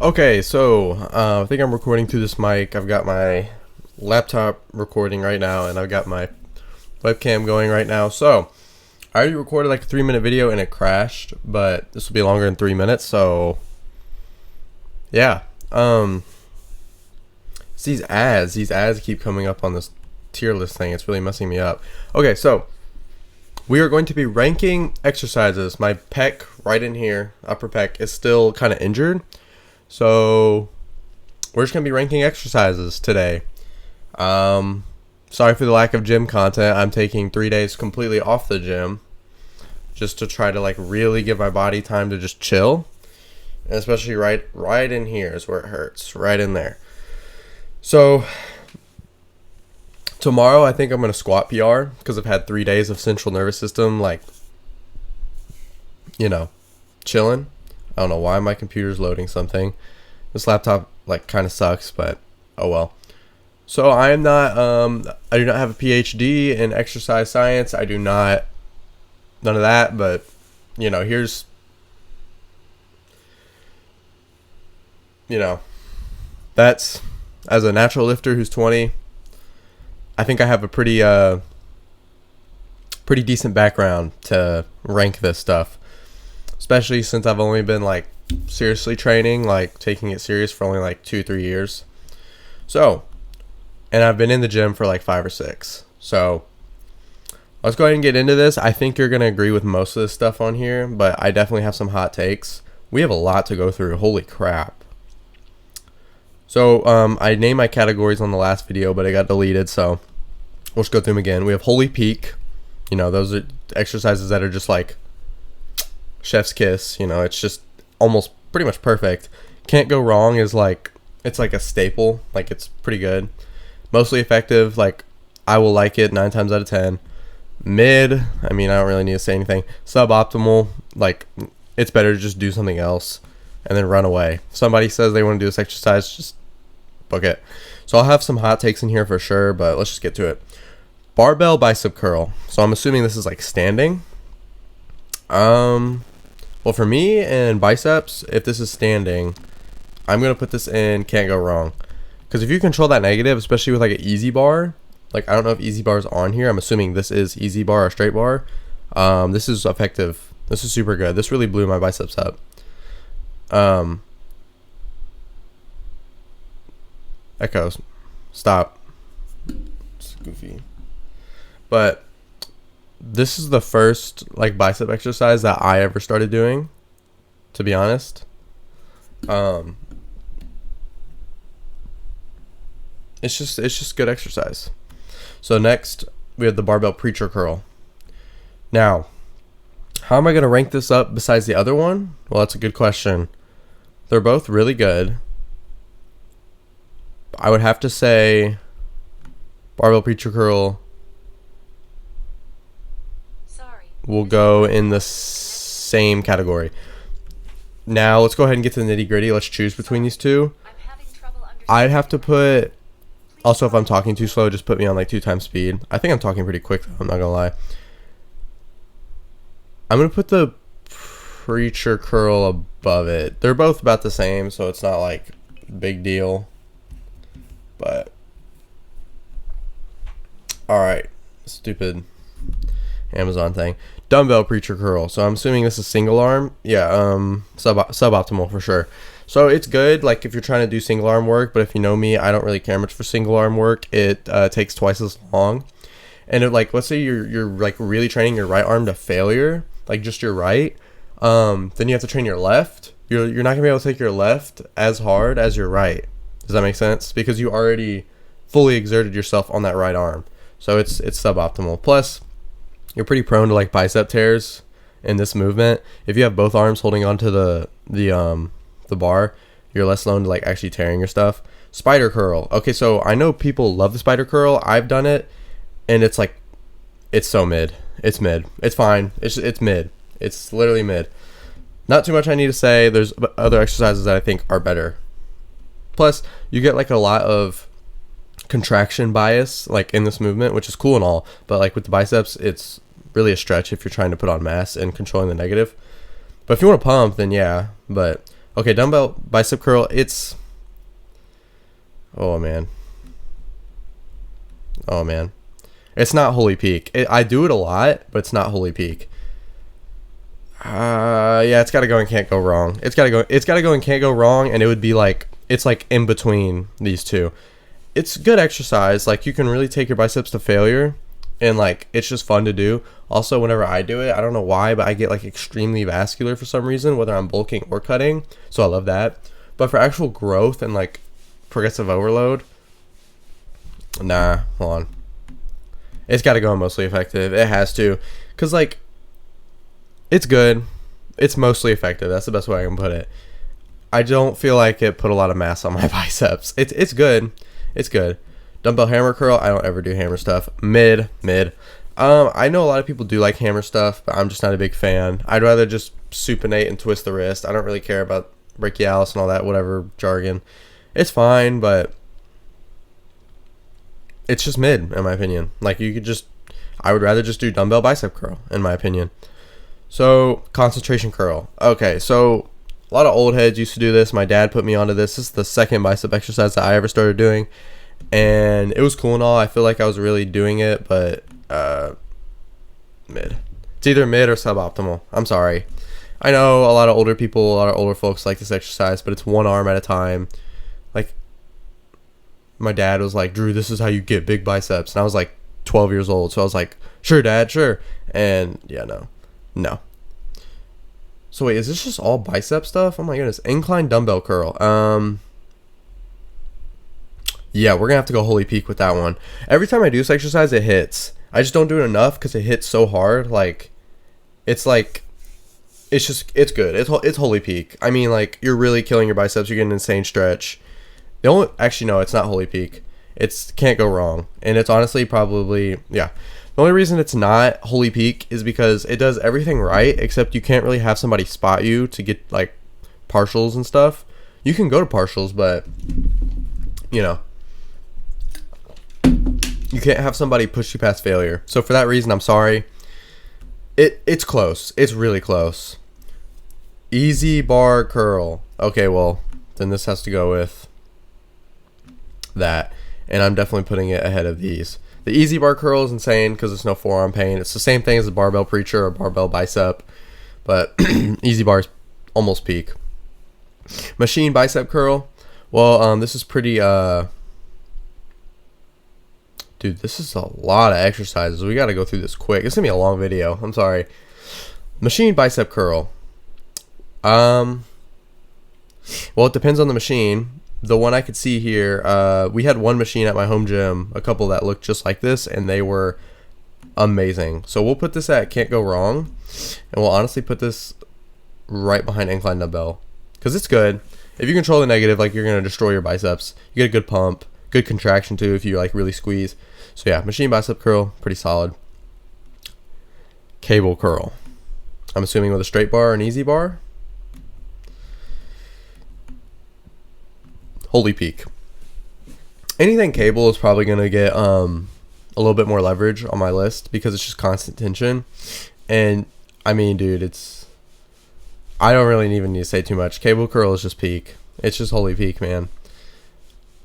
Okay, so I think I'm recording through this mic. I've got my laptop recording right now, and I've got my webcam going right now. So I already recorded like a 3-minute video and it crashed, but this will be longer than 3 minutes. So yeah, it's these ads keep coming up on this tier list thing. It's really messing me up. Okay, so we are going to be ranking exercises. My pec right in here, upper pec, is still kind of injured. So we're just going to be ranking exercises today. Sorry for the lack of gym content. I'm taking 3 days completely off the gym just to try to like really give my body time to just chill. And especially right in here is where it hurts, right in there. So tomorrow I think I'm going to squat PR because I've had 3 days of central nervous system like, chilling. I don't know why my computer's loading something. This laptop like kind of sucks, but oh well. So I do not have a PhD in exercise science. I do not, none of that, but here's, that's, as a natural lifter who's 20, I think I have a pretty decent background to rank this stuff. Especially since I've only been like seriously training, like taking it serious for only like 2-3 years. So, and I've been in the gym for like 5 or 6. So let's go ahead and get into this. I think you're going to agree with most of this stuff on here, but I definitely have some hot takes. We have a lot to go through. Holy crap. So I named my categories on the last video, but it got deleted. So we'll just go through them again. We have holy peak. Those are exercises that are just like chef's kiss. It's just almost pretty much perfect. Can't go wrong is like, it's like a staple. Like, it's pretty good. Mostly effective. Like, I will like it 9 times out of 10. Mid, I don't really need to say anything. Suboptimal, like, it's better to just do something else and then run away. Somebody says they want to do this exercise, just book it. So I'll have some hot takes in here for sure, but let's just get to it. Barbell bicep curl. So I'm assuming this is like standing. Well, for me and biceps, if this is standing, I'm going to put this in can't go wrong. Because if you control that negative, especially with like an easy bar, like I don't know if easy bar is on here. I'm assuming this is easy bar or straight bar. This is effective. This is super good. This really blew my biceps up. Echoes. Stop. It's goofy. But this is the first like bicep exercise that I ever started doing, to be honest. It's just good exercise. So next we have the barbell preacher curl. Now, how am I going to rank this up besides the other one? Well, that's a good question. They're both really good. I would have to say barbell preacher curl will go in the same category. Now let's go ahead and get to the nitty gritty. Let's choose between these two. I'd have to put, also if I'm talking too slow, just put me on like 2 times speed. I think I'm talking pretty quick though, I'm not gonna lie. I'm gonna put the preacher curl above it. They're both about the same, so it's not like big deal. But alright, stupid Amazon thing. Dumbbell preacher curl. So I'm assuming this is single arm. Yeah, suboptimal for sure. So it's good like if you're trying to do single arm work, but if you know me, I don't really care much for single arm work. It takes twice as long. And it, like, let's say you're like really training your right arm to failure, like just your right, then you have to train your left. You're not gonna be able to take your left as hard as your right. Does that make sense? Because you already fully exerted yourself on that right arm. So it's suboptimal. Plus, you're pretty prone to like bicep tears in this movement. If you have both arms holding onto the bar, you're less prone to like actually tearing your stuff. Spider curl. Okay, so I know people love the spider curl. I've done it, and it's like, it's so mid. It's mid. It's fine. It's mid. It's literally mid. Not too much I need to say. There's other exercises that I think are better. Plus, you get like a lot of contraction bias like in this movement, which is cool and all, but like with the biceps, it's really a stretch if you're trying to put on mass and controlling the negative. But if you want to pump, then yeah. But Okay, dumbbell bicep curl, it's, oh man, oh man, it's not holy peak. I do it a lot, but it's not holy peak. Yeah, it's got to go and can't go wrong. It's got to go and can't go wrong, and it would be like, it's like in between these two. It's good exercise. Like, you can really take your biceps to failure, and like, it's just fun to do. Also, whenever I do it, I don't know why, but I get like extremely vascular for some reason, whether I'm bulking or cutting. So I love that. But for actual growth and like progressive overload, nah, hold on. It's got to go mostly effective. It has to, cause like, it's good. It's mostly effective. That's the best way I can put it. I don't feel like it put a lot of mass on my biceps. It's good. It's good. Dumbbell hammer curl. I don't ever do hammer stuff. Mid. I know a lot of people do like hammer stuff, but I'm just not a big fan. I'd rather just supinate and twist the wrist. I don't really care about brachialis and all that, whatever jargon. It's fine, but it's just mid, in my opinion. Like, I would rather just do dumbbell bicep curl, in my opinion. So, concentration curl. Okay, so a lot of old heads used to do this. My dad put me onto this. This is the second bicep exercise that I ever started doing, and it was cool and all. I feel like I was really doing it, but mid. It's either mid or suboptimal. I'm sorry. I know a lot of older people, a lot of older folks like this exercise, but it's one arm at a time. Like, my dad was like, Drew, this is how you get big biceps. And I was like 12 years old, so I was like, sure, Dad, sure. And yeah, no. So wait, is this just all bicep stuff? Oh my goodness. Incline dumbbell curl. Yeah, we're gonna have to go holy peak with that one. Every time I do this exercise, it hits. I just don't do it enough because it hits so hard. Like, it's good. It's holy peak. I mean, like, you're really killing your biceps. You get an insane stretch. Actually, no, it's not holy peak. It's can't go wrong. And it's honestly probably, yeah. The only reason it's not holy peak is because it does everything right, except you can't really have somebody spot you to get like partials and stuff. You can go to partials, but you know, you can't have somebody push you past failure. So for that reason, I'm sorry. It's close. It's really close. Easy bar curl. Okay, well, then this has to go with that. And I'm definitely putting it ahead of these. The easy bar curl is insane because there's no forearm pain. It's the same thing as a barbell preacher or barbell bicep, but easy bar is almost peak. Machine bicep curl. Well, this is pretty, dude, this is a lot of exercises. We got to go through this quick. It's going to be a long video. I'm sorry. Machine bicep curl. Well, it depends on the machine. The one I could see here, we had one machine at my home gym, a couple that looked just like this, and they were amazing. So we'll put this at can't go wrong, and we'll honestly put this right behind incline dumbbell because it's good. If you control the negative, like, you're going to destroy your biceps. You get a good pump, good contraction too if you like really squeeze. So yeah, machine bicep curl, pretty solid. Cable curl. I'm assuming with a straight bar and easy bar. Holy peak. Anything cable is probably going to get a little bit more leverage on my list because it's just constant tension. And I mean, dude, I don't really even need to say too much. Cable curl is just peak. It's just holy peak, man.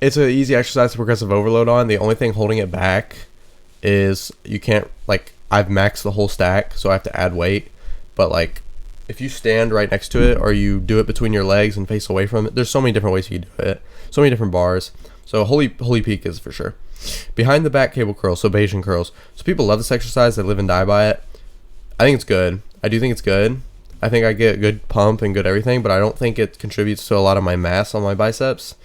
It's an easy exercise to progressive overload on. The only thing holding it back is you can't, like, I've maxed the whole stack, so I have to add weight. But like, if you stand right next to it or you do it between your legs and face away from it, there's so many different ways you can do it. So many different bars. So holy peak is for sure. Behind the back cable curl, so Bayesian curls. So people love this exercise. They live and die by it. I think it's good. I do think it's good. I think I get a good pump and good everything, but I don't think it contributes to a lot of my mass on my biceps.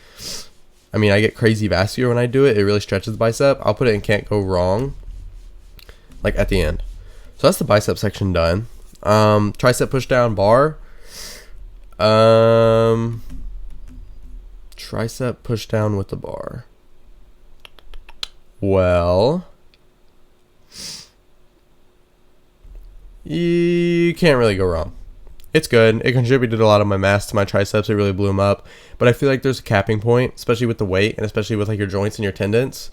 I mean, I get crazy vascular when I do it. It really stretches the bicep. I'll put it in can't go wrong, like at the end. So that's the bicep section done. Tricep push down bar. Tricep push down with the bar. Well, you can't really go wrong. It's good. It contributed a lot of my mass to my triceps. It really blew them up. But I feel like there's a capping point, especially with the weight and especially with like your joints and your tendons.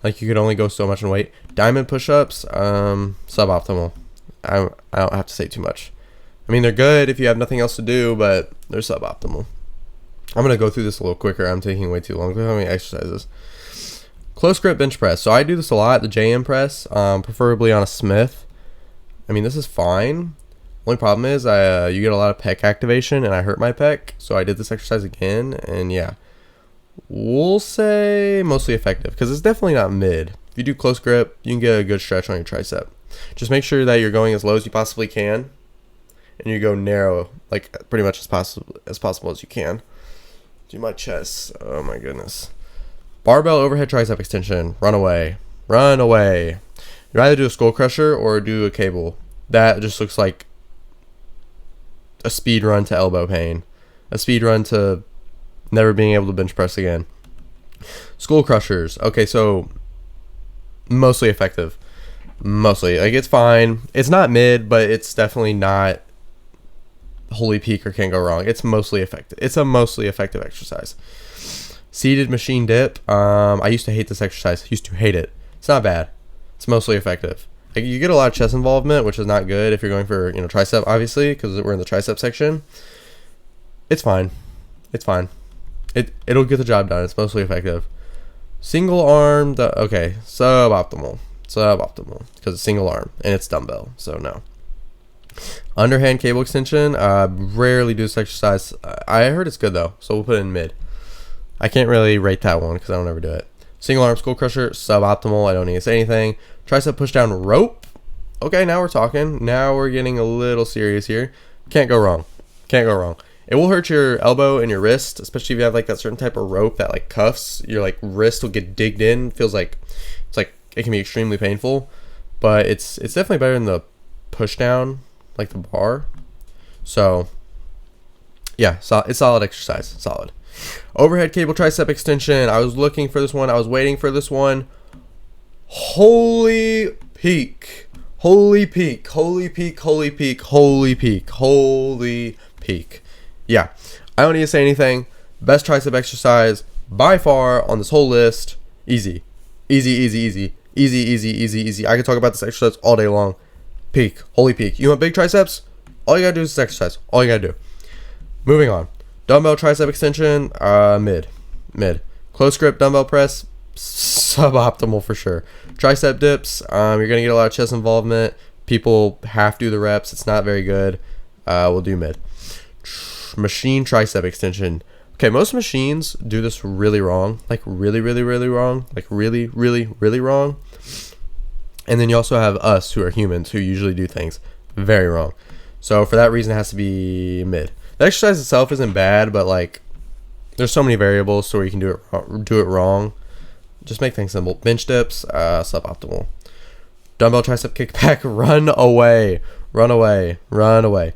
Like, you could only go so much in weight. Diamond push-ups, suboptimal. I don't have to say too much. I mean, they're good if you have nothing else to do, but they're suboptimal. I'm going to go through this a little quicker. I'm taking way too long. Look how many exercises. Close grip bench press. So I do this a lot, the JM press, preferably on a Smith. I mean, this is fine. Only problem is you get a lot of pec activation, and I hurt my pec. So I did this exercise again, and yeah. We'll say mostly effective, because it's definitely not mid. If you do close grip, you can get a good stretch on your tricep. Just make sure that you're going as low as you possibly can, and you go narrow, like pretty much as possible as you can. Do my chest. Oh my goodness. Barbell overhead tricep extension. Run away. Run away. You'd either do a skull crusher or do a cable. That just looks like a speed run to elbow pain. A speed run to never being able to bench press again. Skull crushers. Okay, so mostly effective. Mostly. Like, it's fine. It's not mid, but it's definitely not holy peak or can't go wrong. It's mostly effective. It's a mostly effective exercise. Seated machine dip. I used to hate this exercise. Used to hate it. It's not bad. It's mostly effective. Like, you get a lot of chest involvement, which is not good if you're going for, tricep, obviously, because we're in the tricep section. It's fine. It's fine. It'll get the job done. It's mostly effective. Single arm. Okay, suboptimal because it's single arm and it's dumbbell. So no. Underhand cable extension. Rarely do this exercise. I heard it's good though, so we'll put it in mid. I can't really rate that one because I don't ever do it. Single arm skull crusher. Suboptimal. I don't need to say anything. Tricep push down rope. Okay, now we're talking. Now we're getting a little serious here. Can't go wrong. Can't go wrong. It will hurt your elbow and your wrist, especially if you have like that certain type of rope that like cuffs. Your like wrist will get digged in. Feels like it can be extremely painful, but it's definitely better than the push down, like the bar. So yeah, it's solid exercise. Solid. Overhead cable tricep extension. I was looking for this one. I was waiting for this one. Holy peak. Holy peak. Holy peak. Holy peak. Holy peak. Holy peak. Yeah, I don't need to say anything. Best tricep exercise by far on this whole list. Easy. Easy, easy, easy. Easy, easy, easy, easy. I could talk about this exercise all day long. Peak. Holy peak. You want big triceps? All you gotta do is this exercise. All you gotta do. Moving on. Dumbbell tricep extension. Mid. Close grip dumbbell press. Suboptimal for sure. Tricep dips. You're gonna get a lot of chest involvement. People half do the reps. It's not very good. We'll do mid. Machine tricep extension. Okay, most machines do this really wrong. Like really, really, really wrong. Like really, really, really wrong. And then you also have us who are humans who usually do things very wrong. So for that reason, it has to be mid. The exercise itself isn't bad, but like there's so many variables so you can do it wrong. Just make things simple. Bench dips, suboptimal. Dumbbell tricep kickback. Run away. Run away. Run away.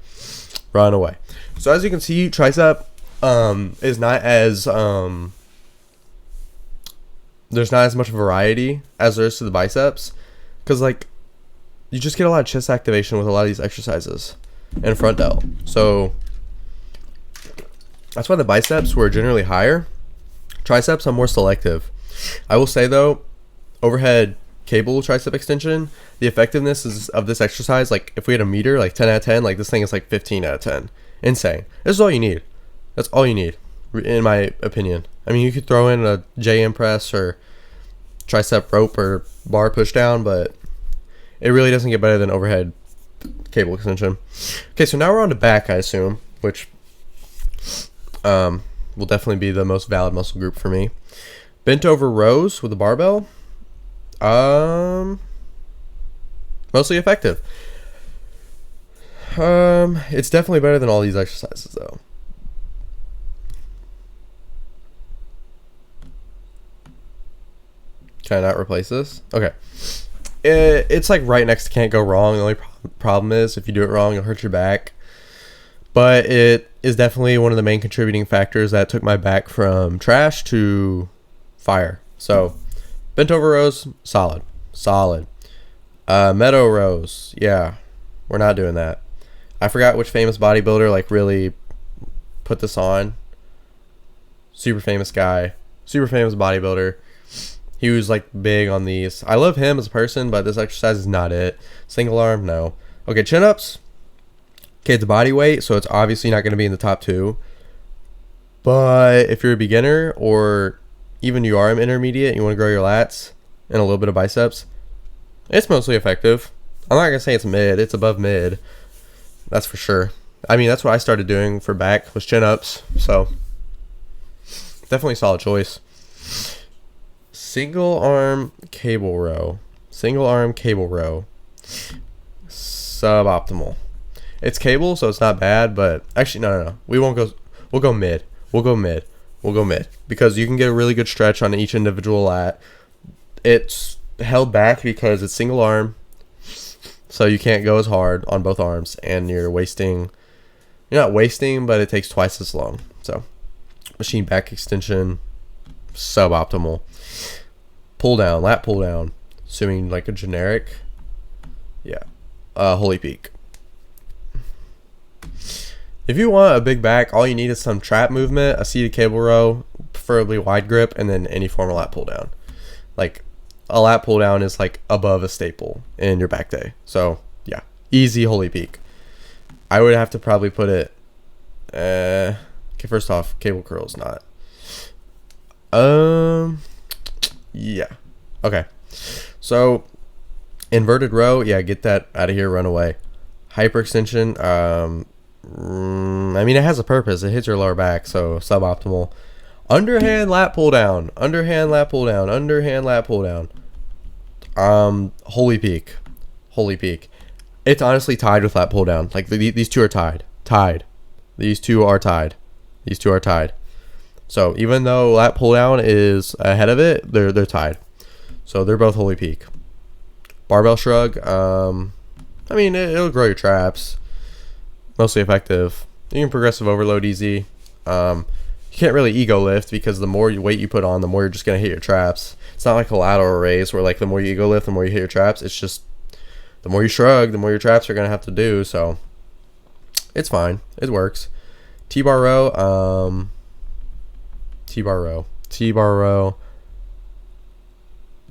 Run away. So as you can see, tricep is not as there's not as much variety as there is to the biceps, because like you just get a lot of chest activation with a lot of these exercises and front delt. So that's why the biceps were generally higher. Triceps I'm more selective. I will say though, overhead cable tricep extension, the effectiveness of this exercise, like if we had a meter, like 10 out of 10, like this thing is like 15 out of 10. Insane. This is all you need. That's all you need, in my opinion. I mean, you could throw in a JM press or tricep rope or bar push down, but it really doesn't get better than overhead cable extension. Okay, so now we're on to back, I assume, which will definitely be the most valid muscle group for me. Bent over rows with a barbell. Mostly effective. It's definitely better than all these exercises though. Can I not replace this? Okay. It's like right next to can't go wrong. The only problem is if you do it wrong, it'll hurt your back. But it is definitely one of the main contributing factors that took my back from trash to fire. So bent over rows, solid. Meadow rows, yeah, we're not doing that. I forgot which famous bodybuilder like really put this on. Super famous guy, super famous bodybuilder. He was like big on these. I love him as a person, but this exercise is not it. Single arm, no. Okay, chin ups. Okay, it's body weight, so it's obviously not going to be in the top two. But if you're a beginner or even you are an intermediate, you want to grow your lats and a little bit of biceps, it's mostly effective. I'm not gonna say it's mid, it's above mid, that's for sure. I mean, that's what I started doing for back, was chin ups, so definitely solid choice. Single arm cable row, suboptimal. It's cable, so it's not bad, but actually no, we'll go mid, because you can get a really good stretch on each individual lat. It's held back because it's single arm, so you can't go as hard on both arms, and you're not wasting, but it takes twice as long. So machine back extension, suboptimal. Lat pull down, assuming like a generic, Holy Peak. If you want a big back, all you need is some trap movement, a seated cable row, preferably wide grip, and then any form of lat pull down. Like a lat pull down is like above a staple in your back day. So yeah, easy Holy Peak. I would have to probably put it. Okay, first off, cable curls not. Yeah. Okay. So inverted row, get that out of here, run away. Hyperextension, I mean, it has a purpose. It hits your lower back, so suboptimal. Underhand lat pull down. Holy Peak. It's honestly tied with lat pull down. Like these two are tied. These two are tied. So even though lat pull down is ahead of it, they're tied. So they're both Holy Peak. Barbell shrug. I mean, it'll grow your traps. Mostly effective. You can progressive overload easy. You can't really ego lift because the more weight you put on, the more you're just gonna hit your traps. It's not like a lateral raise where like the more you ego lift, the more you hit your traps. It's just the more you shrug, the more your traps are gonna have to do. So it's fine. It works. T-bar row.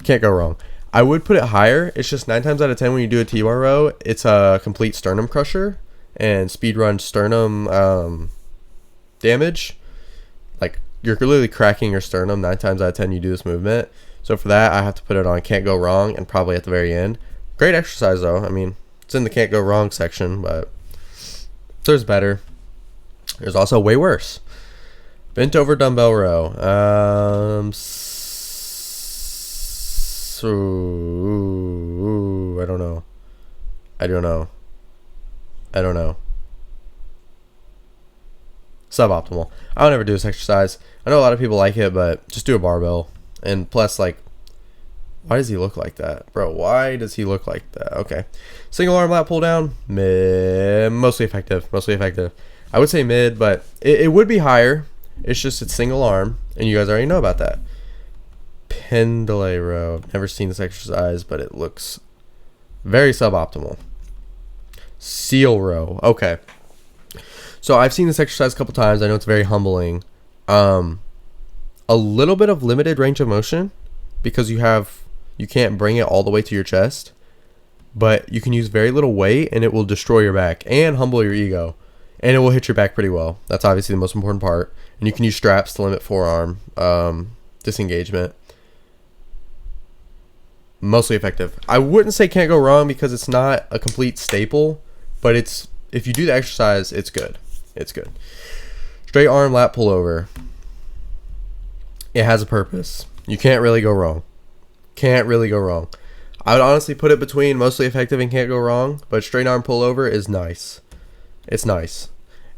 Can't go wrong. I would put it higher. It's just 9 times out of 10 when you do a T-bar row, it's a complete sternum crusher and speed run sternum damage. Like you're literally cracking your sternum 9 times out of 10 you do this movement. So for that, I have to put it on can't go wrong and probably at the very end. Great exercise though. I mean, it's in the can't go wrong section, but there's better. There's also way worse. Bent over dumbbell row. I don't know. Suboptimal. I don't ever do this exercise. I know a lot of people like it, but just do a barbell. And plus, like, why does he look like that? Bro, why does he look like that? Okay. Single arm lat pull down. Mid. Mostly effective. I would say mid, but it would be higher. It's just it's single arm. And you guys already know about that. Pendlay row. Never seen this exercise, but it looks very suboptimal. Seal row. Okay. So I've seen this exercise a couple times. I know it's very humbling. A little bit of limited range of motion because you can't bring it all the way to your chest, but you can use very little weight and it will destroy your back and humble your ego, and it will hit your back pretty well. That's obviously the most important part. And you can use straps to limit forearm disengagement. Mostly effective. I wouldn't say can't go wrong because it's not a complete staple, but if you do the exercise, it's good. Straight arm lat pullover. It has a purpose. You can't really go wrong. I would honestly put it between mostly effective and can't go wrong, but straight arm pullover is nice. It's nice.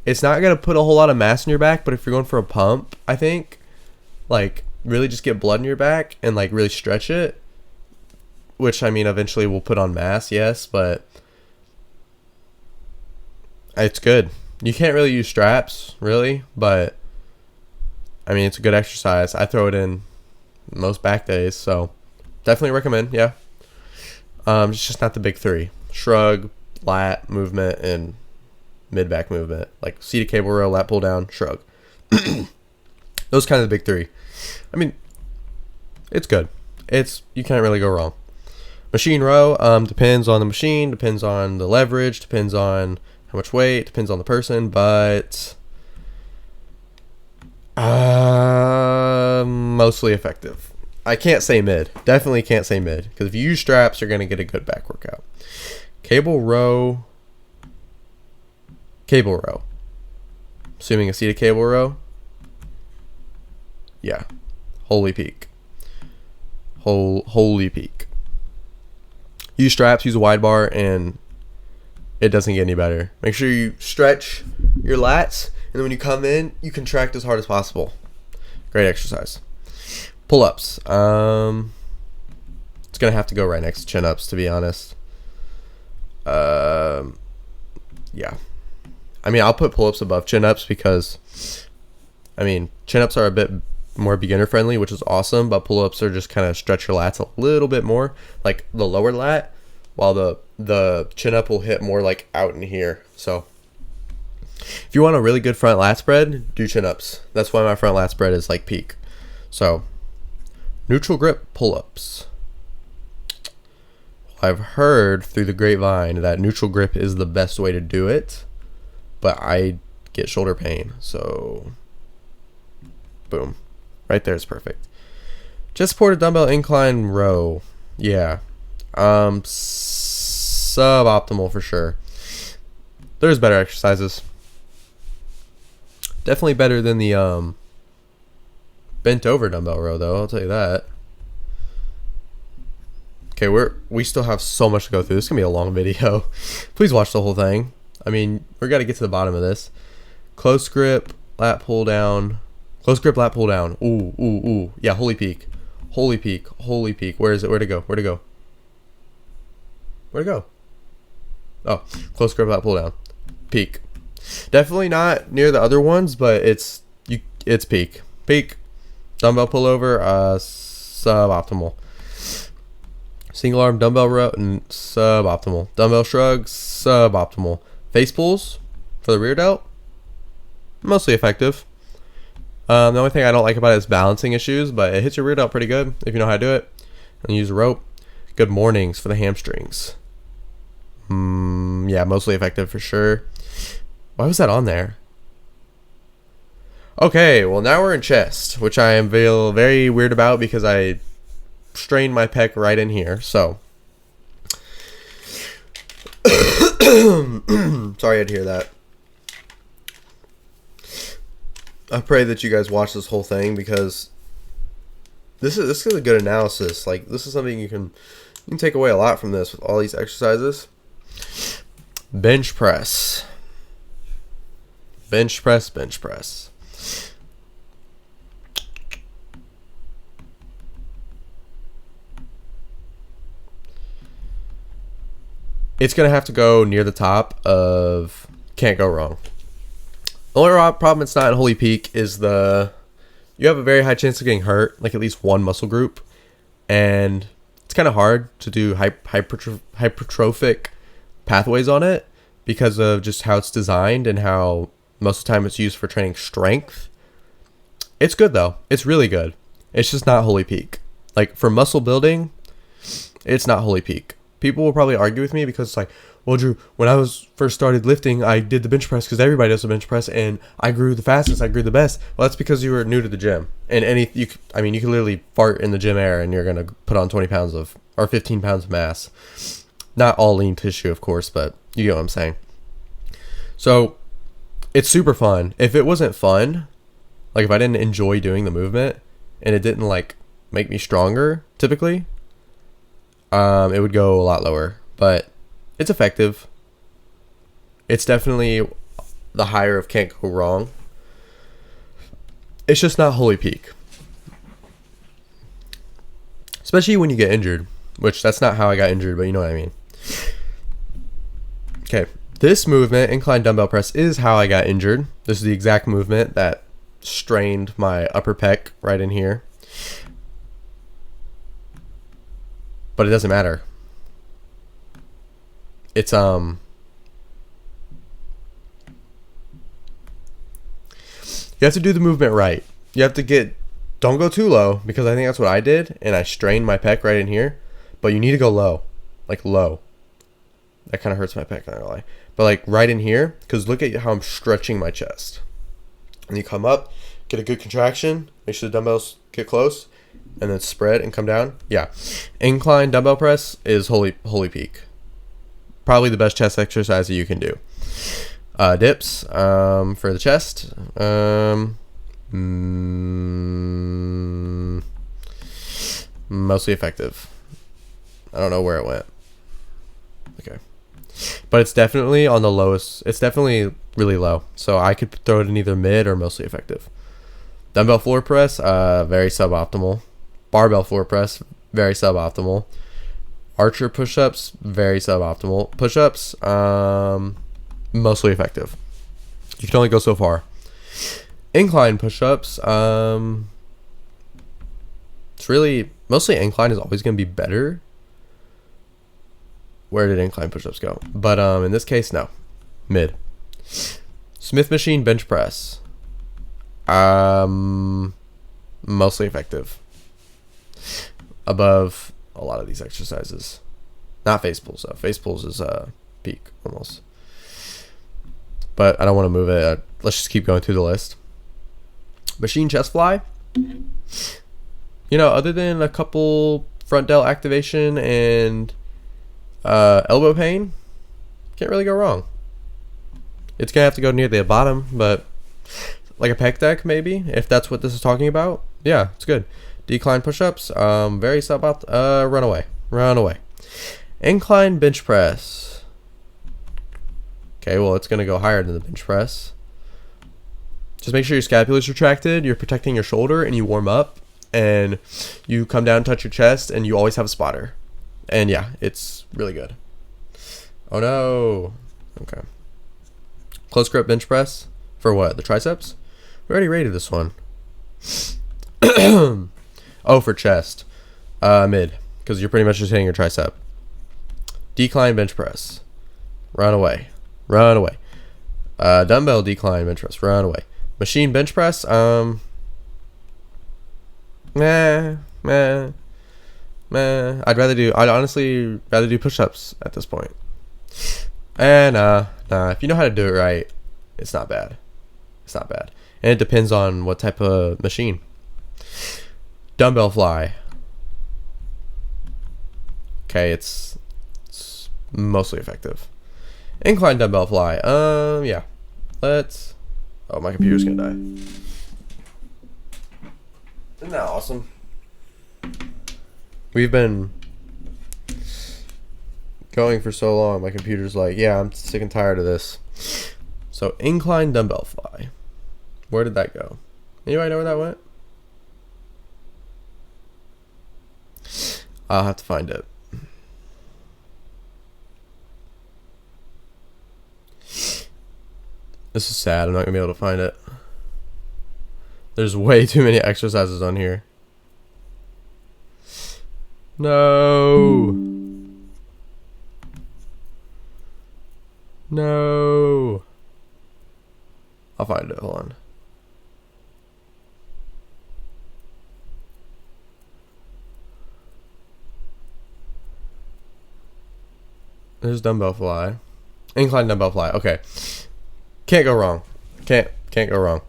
It's not going to put a whole lot of mass in your back, but if you're going for a pump, I think, like, really just get blood in your back and, like, really stretch it, which, I mean, eventually will put on mass, yes, but it's good. You can't really use straps, really, but, I mean, it's a good exercise. I throw it in most back days, so definitely recommend, yeah. It's just not the big three. Shrug, lat movement, and mid-back movement. Like seated cable row, lat pull down, shrug. Those kind of the big three. I mean, it's good. You can't really go wrong. Machine row, depends on the machine, depends on the leverage, depends on how much weight, depends on the person, but Mostly effective. I can't say mid. Definitely can't say mid. Because if you use straps, you're going to get a good back workout. Cable row. Cable row. Assuming a seated cable row. Yeah. Holy peak. Holy peak. Use straps, use a wide bar, and it doesn't get any better. Make sure you stretch your lats, and then when you come in, you contract as hard as possible. Great exercise. Pull-ups. It's gonna have to go right next to chin-ups, to be honest. Yeah. I mean, I'll put pull-ups above chin-ups because, I mean, chin-ups are a bit more beginner-friendly, which is awesome, but pull-ups are just kind of stretch your lats a little bit more, like the lower lat, while the chin-up will hit more like out in here. So if you want a really good front lat spread, do chin-ups. That's why my front lat spread is like peak. So neutral grip pull-ups. I've heard through the grapevine that neutral grip is the best way to do it, but I get shoulder pain, so boom. Right there is perfect. Chest supported dumbbell incline row. Yeah. Suboptimal for sure. There's better exercises. Definitely better than the bent over dumbbell row though, I'll tell you that. Okay, we still have so much to go through. This is gonna be a long video. Please watch the whole thing. I mean, we gotta get to the bottom of this. Close grip, lat pull down. Close grip, lat pull down. Ooh, ooh, ooh. Yeah, holy peak. Holy peak. Holy peak. Where is it? Where'd it go? Where'd it go? Where'd it go? Oh, close grip, lat pull down. Peak. Definitely not near the other ones, but it's peak. Peak. Dumbbell pullover, suboptimal. Single arm dumbbell row, suboptimal. Dumbbell shrugs, suboptimal. Face pulls for the rear delt, mostly effective. The only thing I don't like about it is balancing issues, but it hits your rear delt pretty good if you know how to do it. And use a rope. Good mornings for the hamstrings. Yeah, mostly effective for sure. Why was that on there? Okay, well now we're in chest, which I am very weird about because I strained my pec right in here. So sorry I had to hear that. I pray that you guys watch this whole thing because this is a good analysis. Like, this is something you can take away a lot from this with all these exercises. Bench press. Bench press, bench press. It's going to have to go near the top of can't go wrong. The only problem it's not in holy peak is you have a very high chance of getting hurt, like at least one muscle group, and it's kind of hard to do hypertrophic pathways on it because of just how it's designed and how most of the time it's used for training strength. It's good though. It's really good. It's just not holy peak. Like for muscle building, it's not holy peak. People will probably argue with me because it's like, well, Drew, when I first started lifting, I did the bench press because everybody does the bench press, and I grew the fastest, I grew the best. Well, that's because you were new to the gym, and you can literally fart in the gym air, and you're gonna put on 20 pounds or 15 pounds of mass. Not all lean tissue, of course, but you get what I'm saying. So it's super fun. If it wasn't fun, like if I didn't enjoy doing the movement, and it didn't like make me stronger, typically, it would go a lot lower, but it's effective. It's definitely the higher of can't go wrong. It's just not holy peak. Especially when you get injured, which that's not how I got injured, but you know what I mean. Okay, this movement, incline dumbbell press, is how I got injured. This is the exact movement that strained my upper pec right in here. But it doesn't matter. It's you have to do the movement right. You have to don't go too low, because I think that's what I did, and I strained my pec right in here. But you need to go low, like low. That kind of hurts my pec, not gonna lie. But like right in here, because look at how I'm stretching my chest. And you come up, Get a good contraction. Make sure the dumbbells get close. And then spread and come down. Yeah. Incline dumbbell press is holy peak. Probably the best chest exercise that you can do. Dips for the chest. Mostly effective. I don't know where it went. Okay. But it's definitely on the lowest. It's definitely really low. So I could throw it in either mid or mostly effective. Dumbbell floor press, very suboptimal. Barbell floor press, very suboptimal. Archer push-ups, very suboptimal. Push-ups, mostly effective. You can only go so far. Incline push-ups, it's really, mostly incline is always going to be better. Where did incline push-ups go? But in this case, no. Mid. Smith machine bench press. Mostly effective. Above a lot of these exercises. Not face pulls though. Face pulls is peak almost. But I don't want to move it. Let's just keep going through the list. Machine chest fly. You know, other than a couple front delt activation and elbow pain, can't really go wrong. It's gonna have to go near the bottom, but like a pec deck maybe, if that's what this is talking about. Yeah, it's good. Decline push-ups, very run away. Incline bench press. Okay, well, it's gonna go higher than the bench press. Just make sure your scapula is retracted, you're protecting your shoulder, and you warm up, and you come down, touch your chest, and you always have a spotter. And yeah, it's really good. Oh no. Okay. Close grip bench press for what? The triceps? We already rated this one. Oh, for chest. Mid, because you're pretty much just hitting your tricep. Decline bench press. Run away. Dumbbell decline bench press. Run away. Machine bench press. I'd honestly rather do push-ups at this point. And if you know how to do it right, it's not bad. And it depends on what type of machine. Dumbbell fly. Okay, it's mostly effective. Incline dumbbell fly. Yeah. Let's. Oh, my computer's gonna die. Isn't that awesome? We've been going for so long. My computer's like, yeah, I'm sick and tired of this. So incline dumbbell fly. Where did that go? Anybody know where that went? I'll have to find it. This is sad. I'm not gonna be able to find it. There's way too many exercises on here. No. I'll find it. Hold on. There's dumbbell fly. Incline dumbbell fly. Okay. Can't go wrong. Can't go wrong.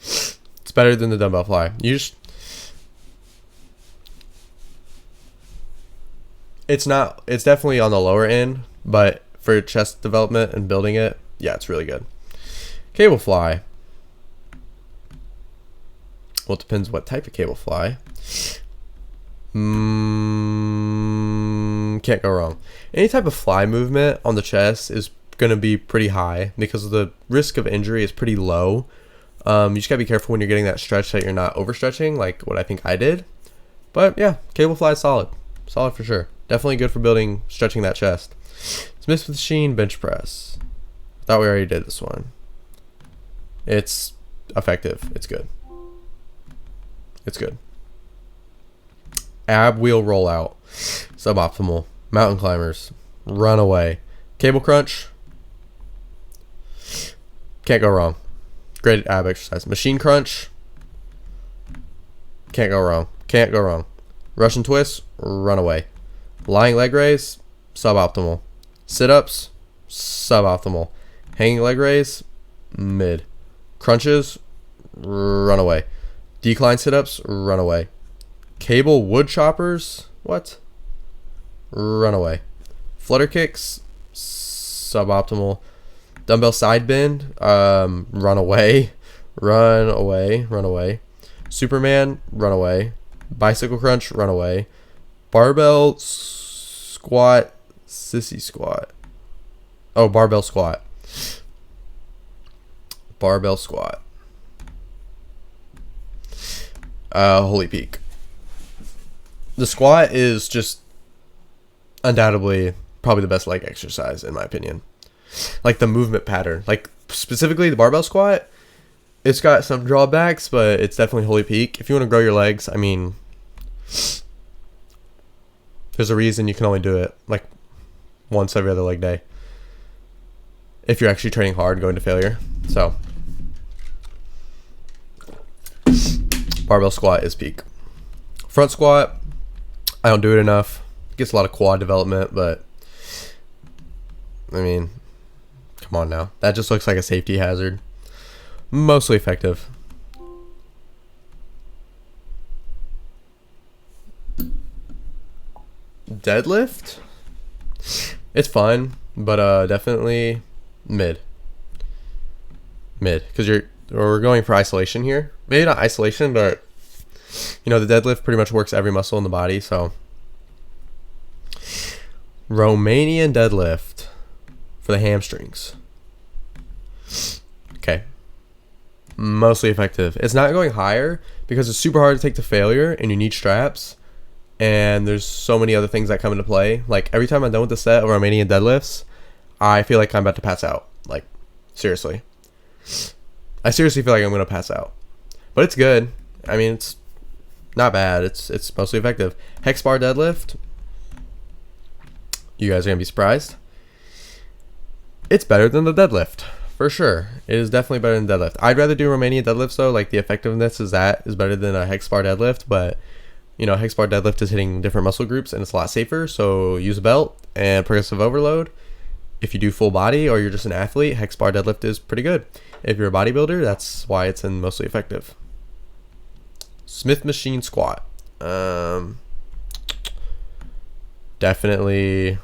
It's better than the dumbbell fly. It's definitely on the lower end, but for chest development and building it, yeah, it's really good. Cable fly. Well, it depends what type of cable fly. Can't go wrong. Any type of fly movement on the chest is going to be pretty high because the risk of injury is pretty low. You just gotta be careful when you're getting that stretch that you're not overstretching, like what I think I did. But yeah, cable fly is solid for sure. Definitely good for stretching that chest. Smith machine bench press. Thought we already did this one. It's effective. It's good. Ab wheel rollout. Suboptimal. Mountain climbers. Run away. Cable crunch. Can't go wrong. Great ab exercise. Machine crunch. Can't go wrong. Russian twist. Run away. Lying leg raise. Suboptimal. Sit-ups. Suboptimal. Hanging leg raise. Mid. Crunches. run away. Decline sit-ups, run away. Cable wood choppers, what? Run away. Flutter kicks, suboptimal. Dumbbell side bend, run away. Run away, run away. Superman, run away. Bicycle crunch, run away. Barbell squat, sissy squat. Oh, barbell squat. Barbell squat. Holy peak. The squat is just undoubtedly probably the best leg exercise in my opinion. Like the movement pattern, like specifically the barbell squat, it's got some drawbacks, but it's definitely holy peak. If you want to grow your legs, I mean, there's a reason you can only do it like once every other leg day if you're actually training hard, going to failure. So barbell squat is peak. Front squat, I don't do it enough. It gets a lot of quad development, but I mean, come on now. That just looks like a safety hazard. Mostly effective. Deadlift, it's fun, but definitely mid, because we're going for isolation here. Maybe not isolation, but you know, the deadlift pretty much works every muscle in the body. So Romanian deadlift for the hamstrings. Okay, mostly effective. It's not going higher because it's super hard to take to failure and you need straps. And there's so many other things that come into play. Like every time I'm done with the set of Romanian deadlifts, I feel like I'm about to pass out. Like seriously, I seriously feel like I'm gonna pass out. But it's good. I mean, it's not bad. It's mostly effective. Hex bar deadlift. You guys are gonna be surprised. It's better than the deadlift for sure. It is definitely better than deadlift. I'd rather do Romanian deadlifts though. Like the effectiveness is better than a hex bar deadlift, but you know, hex bar deadlift is hitting different muscle groups and it's a lot safer. So use a belt and progressive overload. If you do full body or you're just an athlete, hex bar deadlift is pretty good. If you're a bodybuilder, that's why it's mostly effective. Smith machine squat. Definitely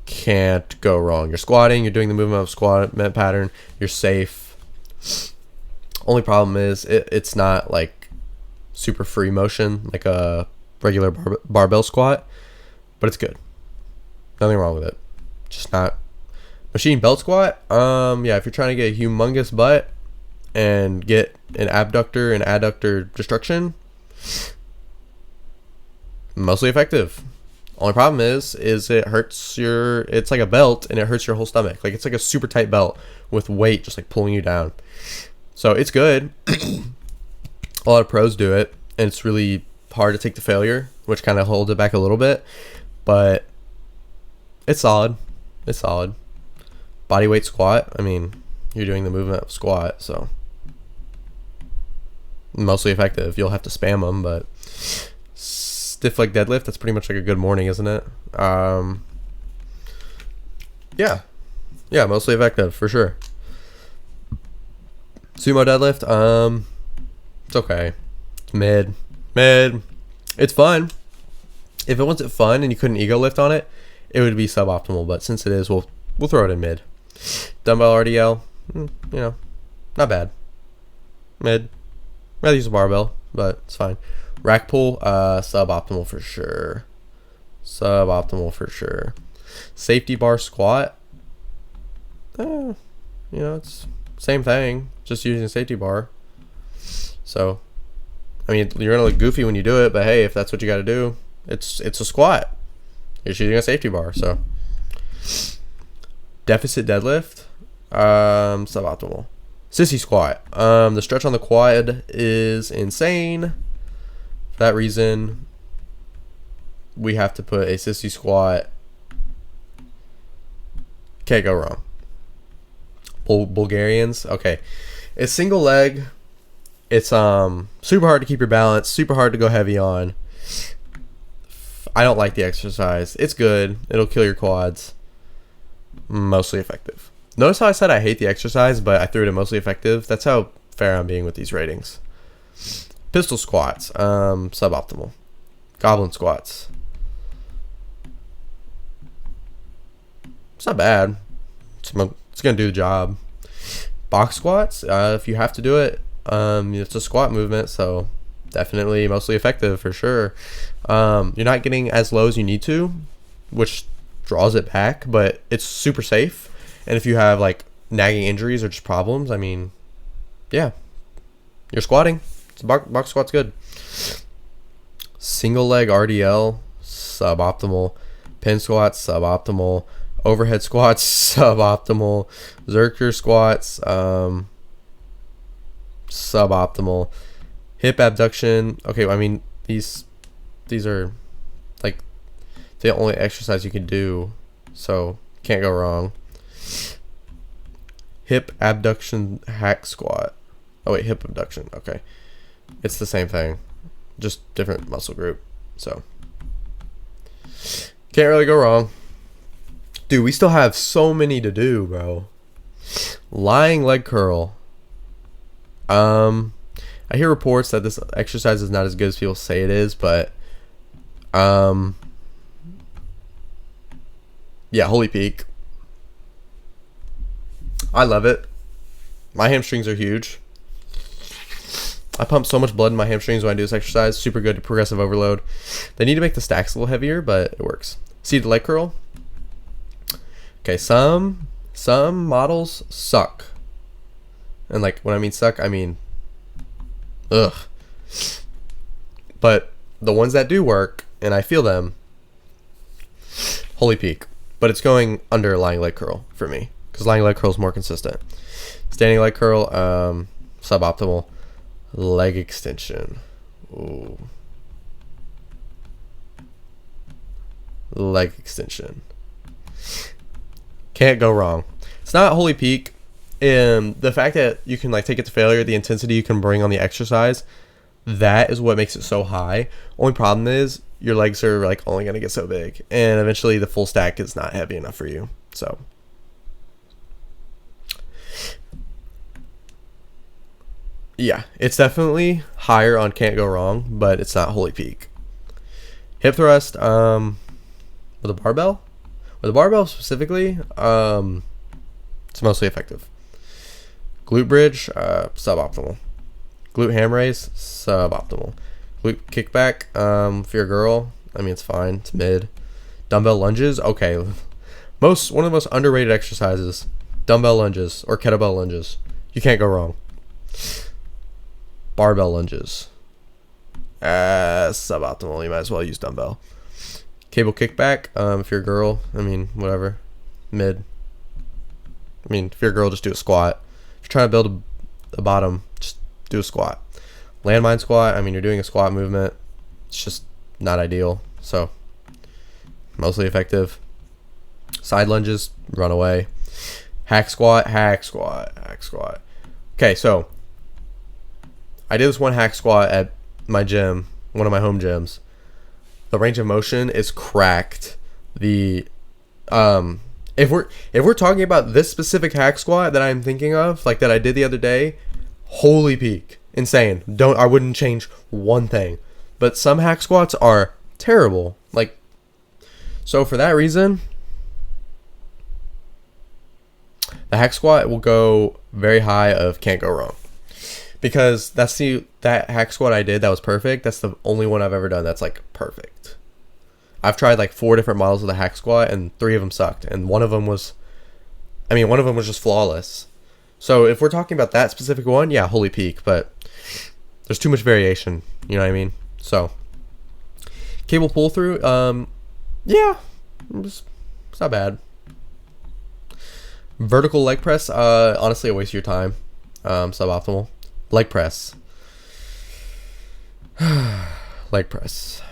can't go wrong. You're squatting, you're doing the movement of squat pattern, you're safe. Only problem is it's not like super free motion like a regular barbell squat, but it's good. Nothing wrong with it. Just not machine belt squat. Yeah, if you're trying to get a humongous butt and get an abductor and adductor destruction, mostly effective. Only problem is it hurts it's like a belt and it hurts your whole stomach. Like it's like a super tight belt with weight just like pulling you down. So it's good. A lot of pros do it, and it's really hard to take to failure, which kind of holds it back a little bit, but it's solid. It's solid. Bodyweight squat, I mean, you're doing the movement of squat, so mostly effective. You'll have to spam them, but stiff leg deadlift, that's pretty much like a good morning, isn't it? Yeah, mostly effective for sure. Sumo deadlift, it's okay. It's mid. It's fun. If it wasn't fun and you couldn't ego lift on it, it would be suboptimal. But since it is, we'll throw it in mid. Dumbbell RDL, you know, not bad. Mid. Rather use a barbell, but it's fine. Rack pull, suboptimal for sure. Safety bar squat, you know, it's same thing, just using a safety bar. So, I mean, you're gonna look goofy when you do it, but hey, if that's what you got to do, it's a squat. You're using a safety bar. So, deficit deadlift, suboptimal. Sissy squat. The stretch on the quad is insane. For that reason, we have to put a sissy squat. Can't go wrong. Bulgarians. Okay, it's single leg. It's super hard to keep your balance, super hard to go heavy on. I don't like the exercise. It's good. It'll kill your quads. Mostly effective. Notice how I said I hate the exercise, but I threw it in mostly effective. That's how fair I'm being with these ratings. Pistol squats, suboptimal. Goblin squats, it's not bad. It's gonna do the job. Box squats, if you have to do it, it's a squat movement, so definitely mostly effective for sure. You're not getting as low as you need to, which draws it back, but it's super safe. And if you have like nagging injuries or just problems, I mean, yeah, you're squatting. Box squat's good. Single leg RDL, suboptimal. Pin squats, suboptimal. Overhead squats, suboptimal. Zercher squats, suboptimal. Hip abduction, okay, I mean, these are like the only exercise you can do, so can't go wrong. Hip abduction hack squat. Oh wait, hip abduction, okay. It's the same thing, just different muscle group, so can't really go wrong. Dude, we still have so many to do, bro. Lying leg curl. I hear reports that this exercise is not as good as people say it is, but yeah, holy peak. I love it. My hamstrings are huge. I pump so much blood in my hamstrings when I do this exercise. Super good to progressive overload. They need to make the stacks a little heavier, but it works. Seated leg curl. Okay, some models suck. And like when I mean suck, I mean ugh. But the ones that do work, and I feel them, holy peak. But it's going under lying leg curl for me, because lying leg curl is more consistent. Standing leg curl, suboptimal. Leg extension. Ooh. Leg extension. Can't go wrong. It's not holy peak. The fact that you can like take it to failure, the intensity you can bring on the exercise, that is what makes it so high. Only problem is your legs are like only gonna get so big, and eventually the full stack is not heavy enough for you. So yeah, it's definitely higher on can't go wrong, but it's not holy peak. Hip thrust, with a barbell. With a barbell specifically, it's mostly effective. Glute bridge, suboptimal. Glute ham raise, suboptimal. Glute kickback, if you're a girl, I mean, it's fine. It's mid. Dumbbell lunges, okay. One of the most underrated exercises, dumbbell lunges or kettlebell lunges. You can't go wrong. Barbell lunges, suboptimal. You might as well use dumbbell. Cable kickback, if you're a girl, I mean, whatever. Mid. I mean, if you're a girl, just do a squat. If you're trying to build a bottom, just do a squat. Landmine squat, I mean, you're doing a squat movement. It's just not ideal. So, mostly effective. Side lunges, run away. Hack squat, hack squat, hack squat. Okay, so I did this one hack squat at my gym, one of my home gyms. The range of motion is cracked. The if we're talking about this specific hack squat that I'm thinking of, like that I did the other day, holy peak, insane. I wouldn't change one thing. But some hack squats are terrible. Like, so for that reason, the hack squat will go very high of can't go wrong. Because that hack squat I did that was perfect. That's the only one I've ever done that's like perfect. I've tried like 4 different models of the hack squat, and 3 of them sucked, and one of them was just flawless. So if we're talking about that specific one, yeah, holy peak. But there's too much variation. You know what I mean? So cable pull through, yeah, it's not bad. Vertical leg press, honestly, a waste of your time. Suboptimal. Leg press. Leg press.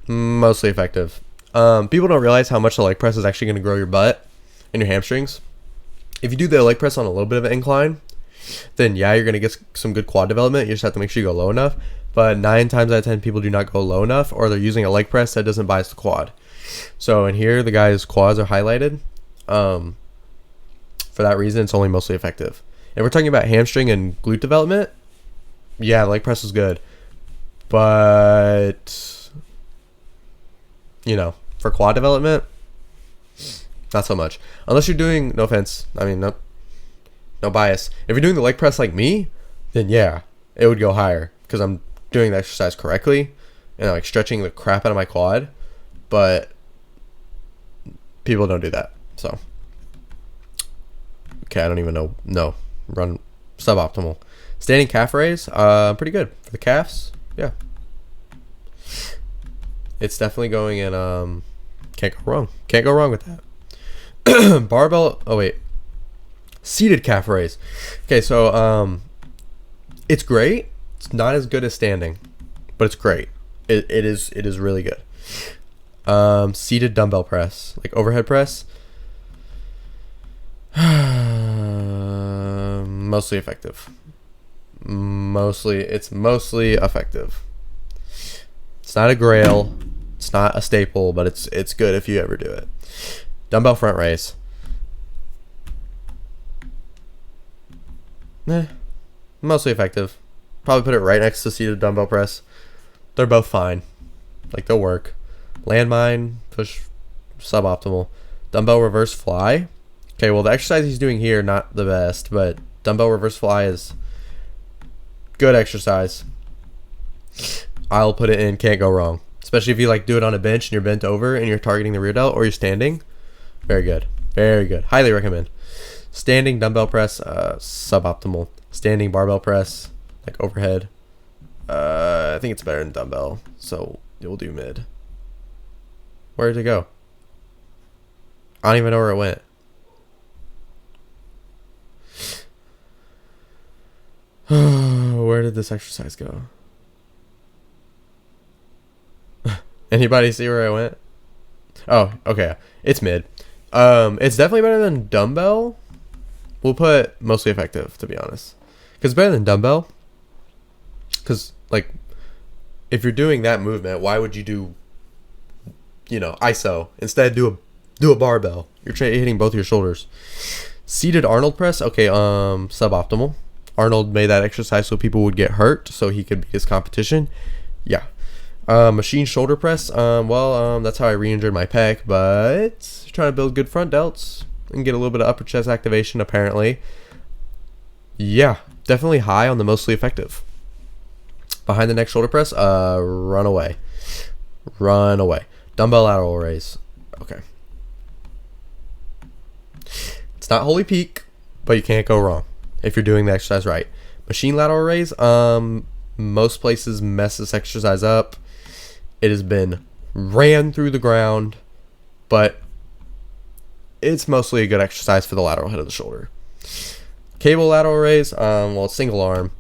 Mostly effective. People don't realize how much the leg press is actually going to grow your butt and your hamstrings. If you do the leg press on a little bit of an incline, then yeah, you're going to get some good quad development. You just have to make sure you go low enough. But 9 times out of 10, people do not go low enough, or they're using a leg press that doesn't bias the quad. So in here, the guy's quads are highlighted. For that reason, it's only mostly effective. If we're talking about hamstring and glute development, yeah, leg press is good. But, you know, for quad development, not so much. Unless you're doing, no offense, I mean, no bias. If you're doing the leg press like me, then yeah, it would go higher because I'm doing the exercise correctly and like stretching the crap out of my quad. But people don't do that. So, okay, I don't even know. No, run suboptimal. Standing calf raise, pretty good for the calves. Yeah, it's definitely going in. Can't go wrong. Can't go wrong with that. Barbell. Oh wait, seated calf raise. Okay, so it's great. It's not as good as standing, but it's great. It is really good. Seated dumbbell press, like overhead press. Mostly effective. It's mostly effective. It's not a grail. It's not a staple, but it's good if you ever do it. Dumbbell front raise. Mostly effective. Probably put it right next to seated dumbbell press. They're both fine. Like, they'll work. Landmine, push, suboptimal. Dumbbell reverse fly. Okay, well, the exercise he's doing here, not the best, but dumbbell reverse fly is good exercise. I'll put it in, can't go wrong. Especially if you like do it on a bench and you're bent over and you're targeting the rear delt or you're standing. Very good. Very good. Highly recommend. Standing dumbbell press, suboptimal. Standing barbell press, like overhead. I think it's better than dumbbell, so we'll do mid. Where did it go? I don't even know where it went. Where did this exercise go? Anybody see where I went? Oh, okay. It's mid. It's definitely better than dumbbell. We'll put mostly effective, to be honest. Because it's better than dumbbell. Because, like, if you're doing that movement, why would you do, you know, ISO? Instead, do a barbell. You're hitting both your shoulders. Seated Arnold press. Okay, suboptimal. Arnold made that exercise so people would get hurt, so he could beat his competition. Yeah. Machine shoulder press. That's how I re-injured my pec, but trying to build good front delts and get a little bit of upper chest activation, apparently. Yeah, definitely high on the mostly effective. Behind the neck shoulder press, run away. Run away. Dumbbell lateral raise. Okay. It's not holy peak, but you can't go wrong if you're doing the exercise right. Machine lateral raise, most places mess this exercise up. It has been ran through the ground, but it's mostly a good exercise for the lateral head of the shoulder. Cable lateral raise, it's single arm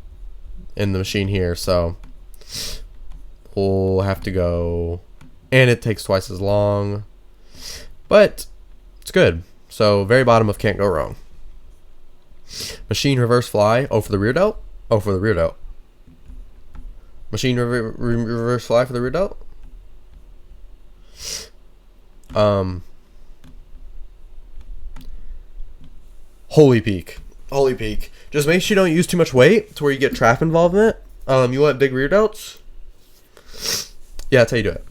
in the machine here, so we'll have to go, and it takes twice as long, but it's good. So very bottom of can't go wrong. Machine reverse fly, for the rear delt. For the rear delt. Machine reverse fly for the rear delt. Holy peak. Holy peak. Just make sure you don't use too much weight to where you get trap involvement. You want big rear delts? Yeah, that's how you do it.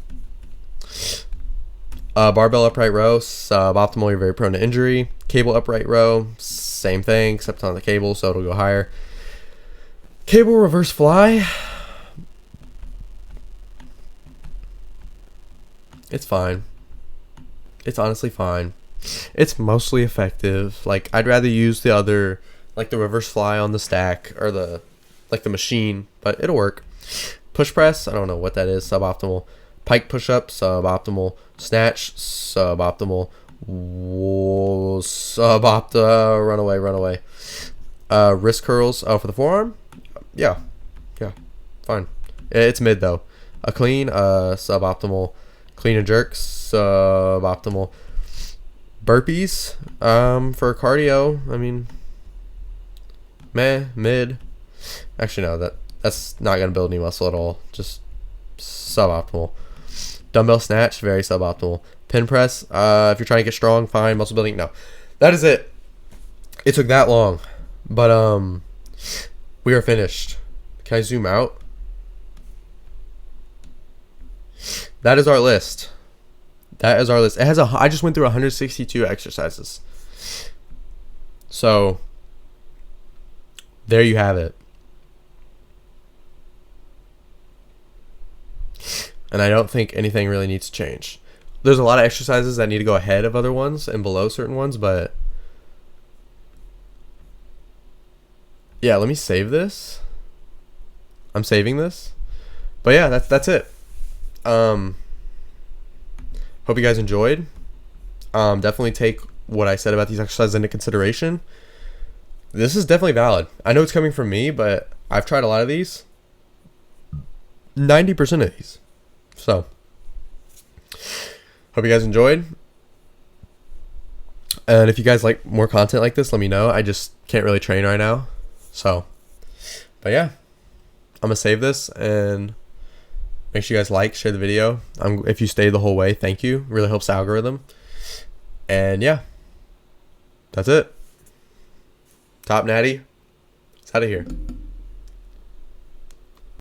Barbell upright row, suboptimal, you're very prone to injury. Cable upright row, same thing, except on the cable, so it'll go higher. Cable reverse fly. It's fine. It's honestly fine. It's mostly effective. Like, I'd rather use the other, like the reverse fly on the stack or the machine, but it'll work. Push press, I don't know what that is, suboptimal. Pike push-up, suboptimal. Snatch, suboptimal. Run away. Wrist curls, for the forearm? Yeah, fine. It's mid, though. A clean, suboptimal. Clean and jerk, suboptimal. Burpees, for cardio, I mean, mid. Actually, no, that's not going to build any muscle at all. Just suboptimal. Dumbbell snatch, very suboptimal. Pin press, if you're trying to get strong, fine. Muscle building, no. That is it. It took that long. But we are finished. Can I zoom out? That is our list. That is our list. It has I just went through 162 exercises. So there you have it. And I don't think anything really needs to change. There's a lot of exercises that need to go ahead of other ones and below certain ones, but yeah, let me save this. I'm saving this. But yeah, that's it. Hope you guys enjoyed. Definitely take what I said about these exercises into consideration. This is definitely valid. I know it's coming from me, but I've tried a lot of these. 90% of these. So, hope you guys enjoyed. And if you guys like more content like this, let me know. I just can't really train right now. So, but yeah, I'm going to save this and make sure you guys like, share the video. If you stayed the whole way, thank you. It really helps the algorithm. And yeah, that's it. Top Natty. It's out of here.